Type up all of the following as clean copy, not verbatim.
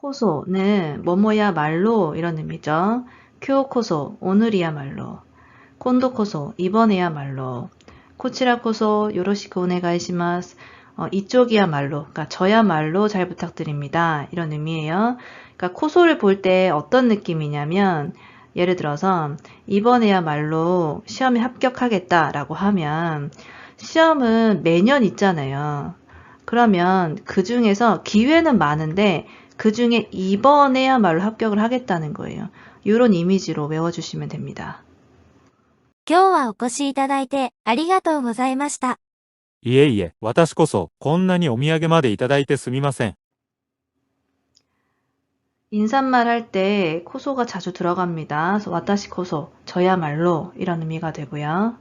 코소는 뭐뭐야말로 이런 의미죠. 쿄코소 오늘이야말로, 콘도코소 이번에야말로, 코치라코소 요로시쿠 오네가이시마스 이쪽이야말로, 그러니까 저야말로 잘 부탁드립니다. 이런 의미예요. 그러니까 코소를 볼 때 어떤 느낌이냐면 예를 들어서 이번에야말로 시험에 합격하겠다라고 하면 시험은 매년 있잖아요. 그러면 그 중에서 기회는 많은데 그 중에 이번에야말로 합격을 하겠다는 거예요. 이런 이미지로 외워주시면 됩니다. 今日はお越しいただいてありがとうございました。いえいえ、私こそこんなにお土産までいただいてすみません。 인사말 할 때 코소가 자주 들어갑니다. 그래서 와타시 코소, 저야말로 이런 의미가 되고요.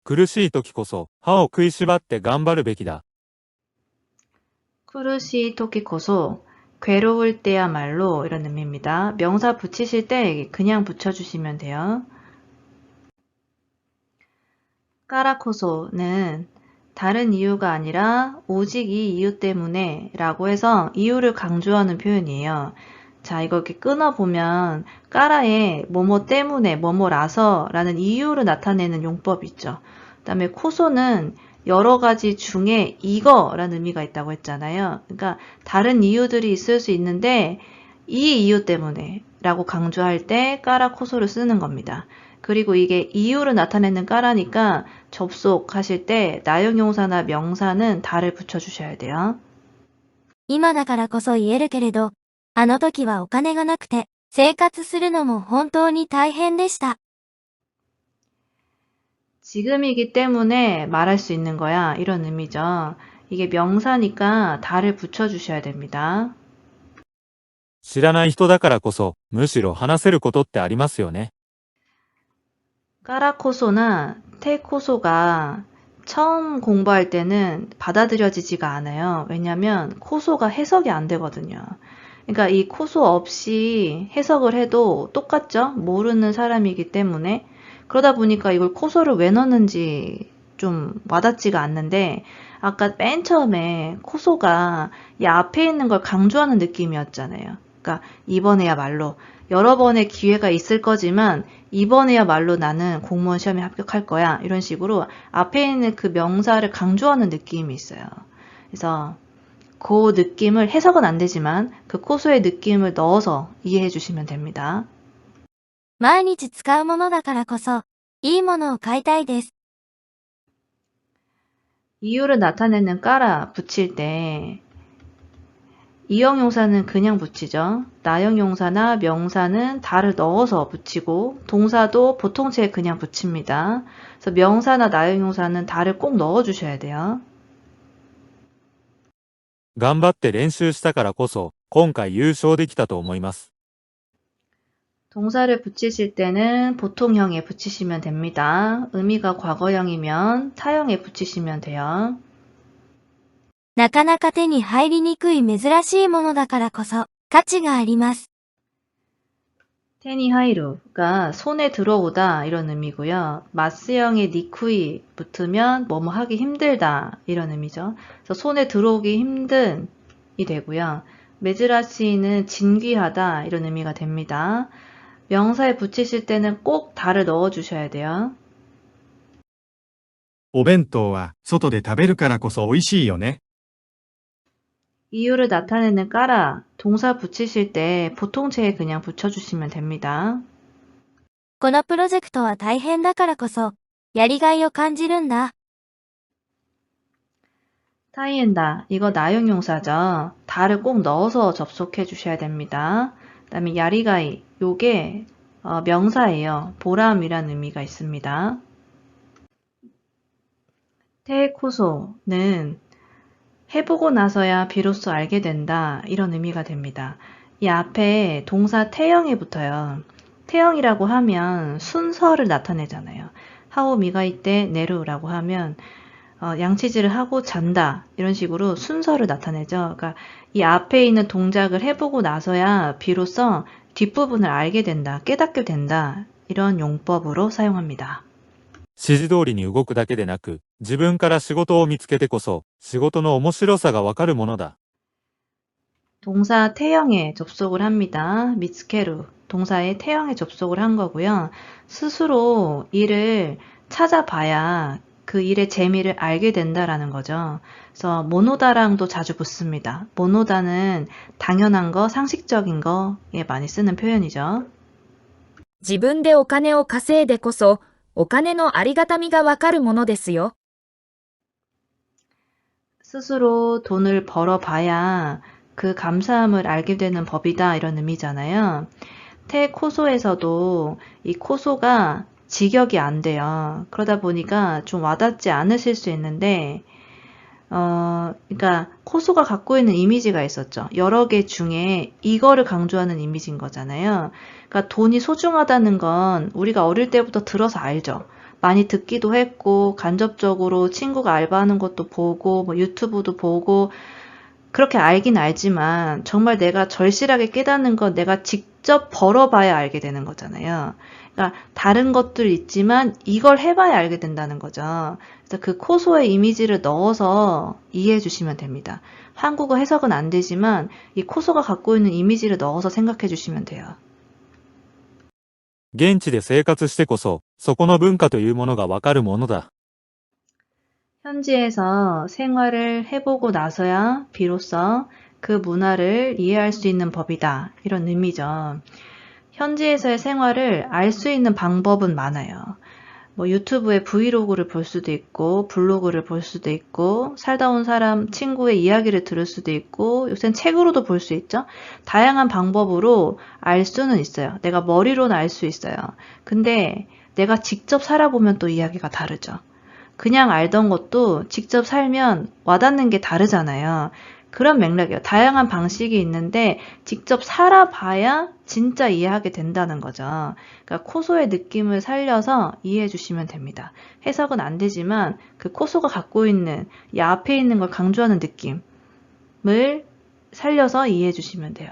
苦しい時こそ歯を食いしばって頑張るべきだ。 쿠르시 토키 코소, 괴로울 때야말로 이런 의미입니다. 명사 붙이실 때 그냥 붙여주시면 돼요. 까라코소는 다른 이유가 아니라 오직 이 이유 때문에 라고 해서 이유를 강조하는 표현이에요. 자, 이거 이렇게 끊어보면 까라에 뭐뭐 때문에 뭐뭐라서 라는 이유를 나타내는 용법이 있죠. 그 다음에 코소는 여러 가지 중에 이거라는 의미가 있다고 했잖아요. 그러니까 다른 이유들이 있을 수 있는데 이 이유 때문에 라고 강조할 때 까라 코소를 쓰는 겁니다. 그리고 이게 이유를 나타내는 까라니까 접속하실 때 나용용사나 명사는 다를 붙여주셔야 돼요. 今だからこそ言えるけれど、あの時はお金がなくて、生活するのも本当に大変でした。 지금이기 때문에 말할 수 있는 거야. 이런 의미죠. 이게 명사니까 다를 붙여주셔야 됩니다. 知らない人だからこそ、むしろ話せることってありますよね。 까라코소나 테코소가 처음 공부할 때는 받아들여지지가 않아요. 왜냐면 코소가 해석이 안 되거든요. 그러니까 이 코소 없이 해석을 해도 똑같죠? 모르는 사람이기 때문에. 그러다 보니까 이걸 코소를 왜 넣는지 좀 와닿지가 않는데 아까 맨 처음에 코소가 이 앞에 있는 걸 강조하는 느낌이었잖아요. 그러니까 이번에야말로 여러 번의 기회가 있을 거지만 이번에야말로 나는 공무원 시험에 합격할 거야. 이런 식으로 앞에 있는 그 명사를 강조하는 느낌이 있어요. 그래서 그 느낌을 해석은 안 되지만 그 코소의 느낌을 넣어서 이해해 주시면 됩니다. 毎日使うものだからこそ、いいものを買いたいです。 이유를 나타내는 까라 붙일 때 이형용사는 그냥 붙이죠. 나형용사나 명사는 다를 넣어서 붙이고 동사도 보통체에 그냥 붙입니다. 그래서 명사나 나형용사는 다를 꼭 넣어주셔야 돼요. 頑張って練習したからこそ、今回優勝できたと思います。 동사를 붙이실 때는 보통형에 붙이시면 됩니다. 의미가 과거형이면 타형에 붙이시면 돼요. なかなか手に入りにくい珍しいものだからこそ、価値があります。 테니하이루가 손에 들어오다 이런 의미고요. 마스형에 니쿠이 붙으면 뭐뭐 하기 힘들다 이런 의미죠. 그래서 손에 들어오기 힘든이 되고요. 메즈라시는 진귀하다 이런 의미가 됩니다. 명사에 붙이실 때는 꼭 다를 넣어주셔야 돼요. お弁当は外で食べるからこそ美味しいよね。 이유를 나타내는 까라 동사 붙이실 때 보통체에 그냥 붙여주시면 됩니다. このプロジェクトは大変だからこそ、やりがいを感じるんだ。 타이엔다 이거 나용용사죠. 다를 꼭 넣어서 접속해 주셔야 됩니다. 그 다음에 야리가이 요게 명사예요. 보람이란 의미가 있습니다. 테코소는 해보고 나서야 비로소 알게 된다 이런 의미가 됩니다. 이 앞에 동사 태형에 붙어요. 태형이라고 하면 순서를 나타내잖아요. 하오 미가이 때 네루라고 하면 양치질을 하고 잔다 이런 식으로 순서를 나타내죠. 그러니까 이 앞에 있는 동작을 해보고 나서야 비로소 뒷부분을 알게 된다, 깨닫게 된다 이런 용법으로 사용합니다. 指示通りに動くだけでなく、自分から仕事を見つけてこそ、仕事の面白さがわかるものだ。 동사 태형에 접속을 합니다. 미츠케루. 동사의 태형에 접속을 한 거고요. 스스로 일을 찾아봐야 그 일의 재미를 알게 된다라는 거죠. 그래서 모노다랑도 자주 붙습니다. 모노다는 당연한 거, 상식적인 거에 많이 쓰는 표현이죠. 自分でお金を稼いでこそ、お金のありがたみがわかるものですよ。 스스로 돈을 벌어봐야 그 감사함을 알게 되는 법이다 이런 의미잖아요. 태코소에서도 이 코소가 직역이 안 돼요. 그러다 보니까 좀 와닿지 않으실 수 있는데 그러니까 코소가 갖고 있는 이미지가 있었죠. 여러 개 중에 이거를 강조하는 이미지인 거잖아요. 그러니까 돈이 소중하다는 건 우리가 어릴 때부터 들어서 알죠. 많이 듣기도 했고 간접적으로 친구가 알바하는 것도 보고 뭐 유튜브도 보고 그렇게 알긴 알지만 정말 내가 절실하게 깨닫는 건 내가 직접 벌어봐야 알게 되는 거잖아요. 그러니까 다른 것들 있지만 이걸 해봐야 알게 된다는 거죠. 그래서 그 코소의 이미지를 넣어서 이해해 주시면 됩니다. 한국어 해석은 안 되지만 이 코소가 갖고 있는 이미지를 넣어서 생각해 주시면 돼요. 現地で生活してこそ、そこの文化というものがわかるものだ。 현지에서 생활을 해보고 나서야 비로소 그 문화를 이해할 수 있는 법이다. 이런 의미죠. 현지에서의 생활을 알 수 있는 방법은 많아요. 뭐 유튜브에 브이로그를 볼 수도 있고 블로그를 볼 수도 있고 살다 온 사람 친구의 이야기를 들을 수도 있고 요새는 책으로도 볼 수 있죠. 다양한 방법으로 알 수는 있어요. 내가 머리로는 알 수 있어요. 근데 내가 직접 살아보면 또 이야기가 다르죠. 그냥 알던 것도 직접 살면 와닿는 게 다르잖아요. 그런 맥락이에요. 다양한 방식이 있는데 직접 살아봐야 진짜 이해하게 된다는 거죠. 그러니까 코소의 느낌을 살려서 이해해 주시면 됩니다. 해석은 안 되지만 그 코소가 갖고 있는 이 앞에 있는 걸 강조하는 느낌을 살려서 이해해 주시면 돼요.